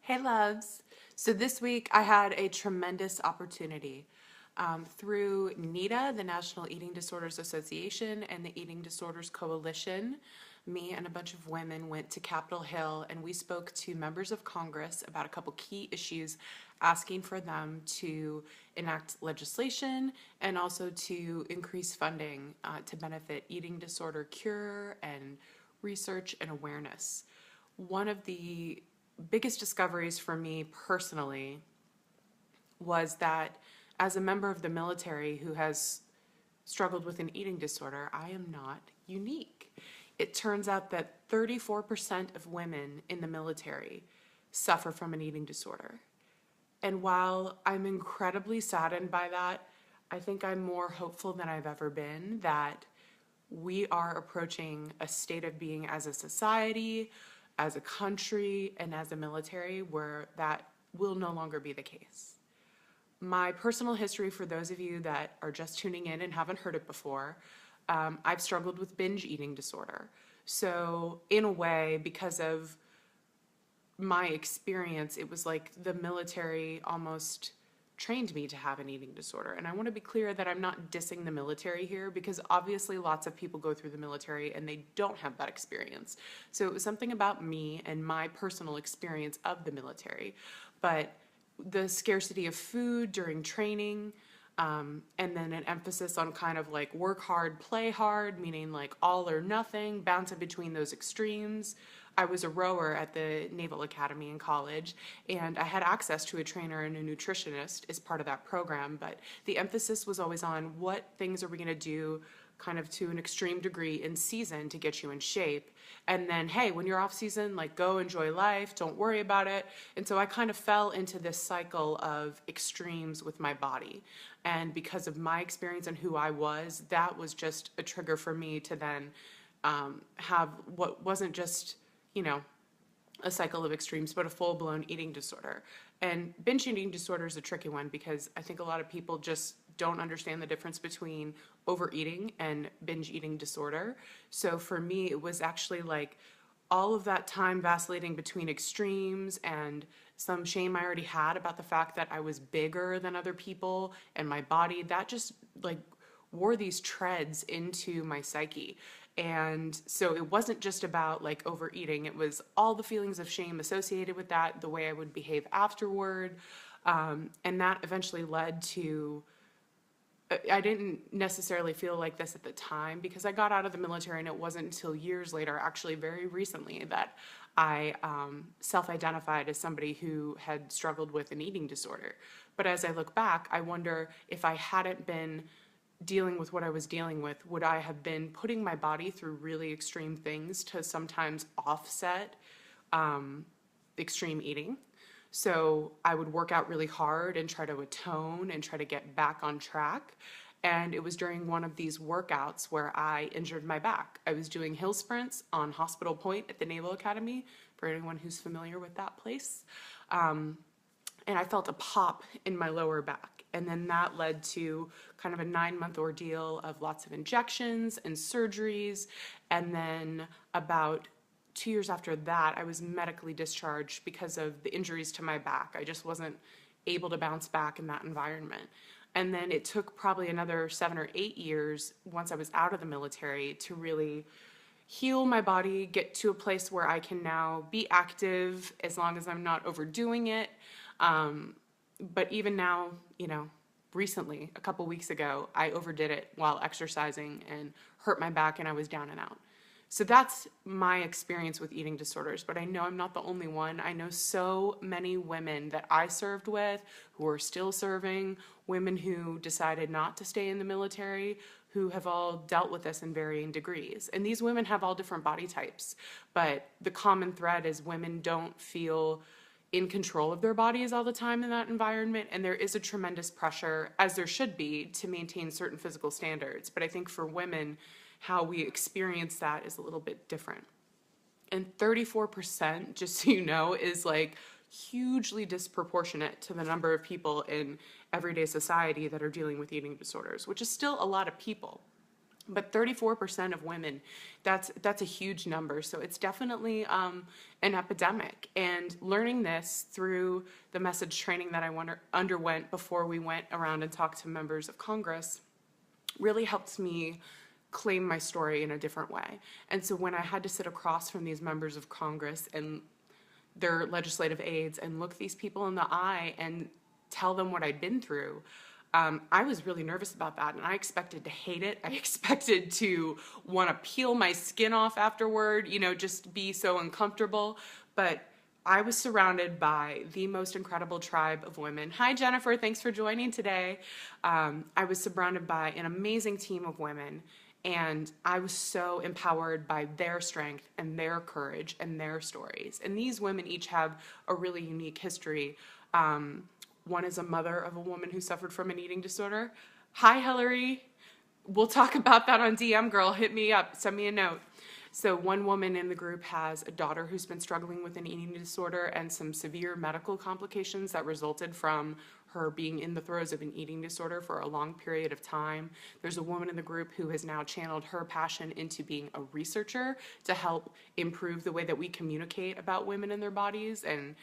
Hey loves. So this week I had a tremendous opportunity through NEDA, the National Eating Disorders Association, and the Eating Disorders Coalition. Me and a bunch of women went to Capitol Hill and we spoke to members of Congress about a couple key issues, asking for them to enact legislation and also to increase funding to benefit eating disorder cure and research and awareness. One of the biggest discoveries for me personally was that as a member of the military who has struggled with an eating disorder, I am not unique. It turns out that 34% of women in the military suffer from an eating disorder. And while I'm incredibly saddened by that, I think I'm more hopeful than I've ever been that we are approaching a state of being as a society, as a country, and as a military where that will no longer be the case. My personal history, for those of you that are just tuning in and haven't heard it before, I've struggled with binge eating disorder. So in a way, because of my experience, it was like the military almost trained me to have an eating disorder. And I want to be clear that I'm not dissing the military here because obviously lots of people go through the military and they don't have that experience. So it was something about me and my personal experience of the military. But the scarcity of food during training, and then an emphasis on kind of like work hard, play hard, meaning like all or nothing, bouncing between those extremes. I was a rower at the Naval Academy in college, and I had access to a trainer and a nutritionist as part of that program, but the emphasis was always on what things are we going to do kind of to an extreme degree in season to get you in shape. And then, hey, when you're off season, like go enjoy life, don't worry about it. And so I kind of fell into this cycle of extremes with my body. And because of my experience and who I was, that was just a trigger for me to then have what wasn't just, you know, a cycle of extremes, but a full-blown eating disorder. And binge eating disorder is a tricky one because I think a lot of people just don't understand the difference between overeating and binge eating disorder. So for me, it was actually like all of that time vacillating between extremes and some shame I already had about the fact that I was bigger than other people and my body, that just like wore these treads into my psyche. And so it wasn't just about like overeating, it was all the feelings of shame associated with that, the way I would behave afterward. And that eventually led to, I didn't necessarily feel like this at the time because I got out of the military, and it wasn't until years later, actually very recently, that I self-identified as somebody who had struggled with an eating disorder. But as I look back, I wonder if I hadn't been dealing with what I was dealing with, would I have been putting my body through really extreme things to sometimes offset extreme eating? So I would work out really hard and try to atone and try to get back on track. And it was during one of these workouts where I injured my back. I was doing hill sprints on Hospital Point at the Naval Academy, for anyone who's familiar with that place. And I felt a pop in my lower back. And then that led to kind of a 9-month ordeal of lots of injections and surgeries. And then about 2 years after that, I was medically discharged because of the injuries to my back. I just wasn't able to bounce back in that environment. And then it took probably another 7 or 8 years once I was out of the military to really heal my body, get to a place where I can now be active as long as I'm not overdoing it. But even now, you know, recently, a couple weeks ago, I overdid it while exercising and hurt my back and I was down and out. So that's my experience with eating disorders, but I know I'm not the only one. I know so many women that I served with who are still serving, women who decided not to stay in the military, who have all dealt with this in varying degrees. And these women have all different body types, but the common thread is women don't feel in control of their bodies all the time in that environment, and there is a tremendous pressure, as there should be, to maintain certain physical standards. But I think for women, how we experience that is a little bit different. And 34%, just so you know, is like hugely disproportionate to the number of people in everyday society that are dealing with eating disorders, which is still a lot of people. but 34% of women, that's a huge number. So it's definitely an epidemic. And learning this through the message training that I underwent before we went around and talked to members of Congress really helped me claim my story in a different way. And so when I had to sit across from these members of Congress and their legislative aides and look these people in the eye and tell them what I'd been through, I was really nervous about that, and I expected to hate it. I expected to want to peel my skin off afterward, just be so uncomfortable. But I was surrounded by the most incredible tribe of women. Hi, Jennifer. Thanks for joining today. I was surrounded by an amazing team of women, and I was so empowered by their strength and their courage and their stories. And these women each have a really unique history. One is a mother of a woman who suffered from an eating disorder. Hi, Hillary. We'll talk about that on DM, girl. Hit me up. Send me a note. So one woman in the group has a daughter who's been struggling with an eating disorder and some severe medical complications that resulted from her being in the throes of an eating disorder for a long period of time. There's a woman in the group who has now channeled her passion into being a researcher to help improve the way that we communicate about women and their bodies. And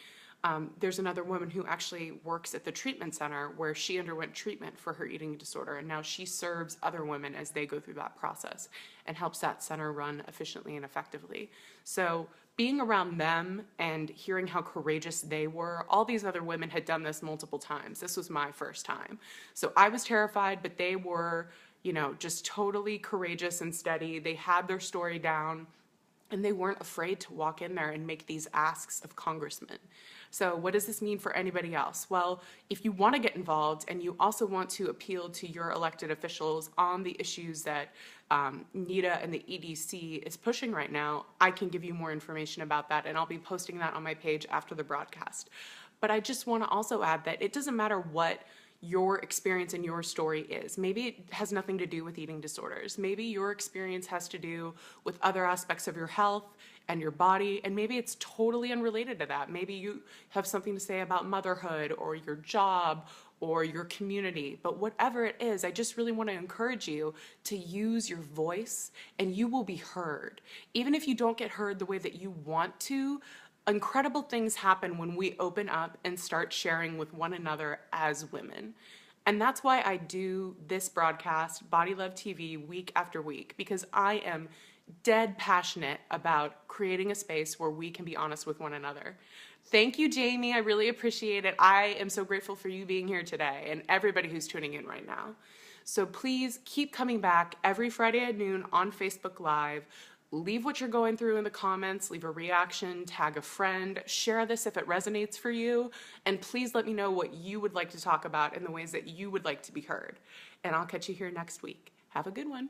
there's another woman who actually works at the treatment center where she underwent treatment for her eating disorder, and now she serves other women as they go through that process and helps that center run efficiently and effectively. So being around them and hearing how courageous they were, all these other women had done this multiple times. This was my first time. So I was terrified, but they were, just totally courageous and steady. They had their story down, and they weren't afraid to walk in there and make these asks of congressmen. So what does this mean for anybody else? Well, if you want to get involved and you also want to appeal to your elected officials on the issues that NEDA and the EDC is pushing right now, I can give you more information about that, and I'll be posting that on my page after the broadcast. But I just want to also add that it doesn't matter what your experience and your story is. Maybe it has nothing to do with eating disorders. Maybe your experience has to do with other aspects of your health and your body, and maybe it's totally unrelated to that. Maybe you have something to say about motherhood or your job or your community. But whatever it is, I just really want to encourage you to use your voice, and you will be heard. Even if you don't get heard the way that you want to, incredible things happen when we open up and start sharing with one another as women. And that's why I do this broadcast, Body Love TV, week after week, because I am dead passionate about creating a space where we can be honest with one another. Thank you, Jamie. I really appreciate it. I am so grateful for you being here today and everybody who's tuning in right now. So please keep coming back every Friday at noon on Facebook Live. Leave what you're going through in the comments, leave a reaction, tag a friend, share this if it resonates for you, and please let me know what you would like to talk about and the ways that you would like to be heard. And I'll catch you here next week. Have a good one.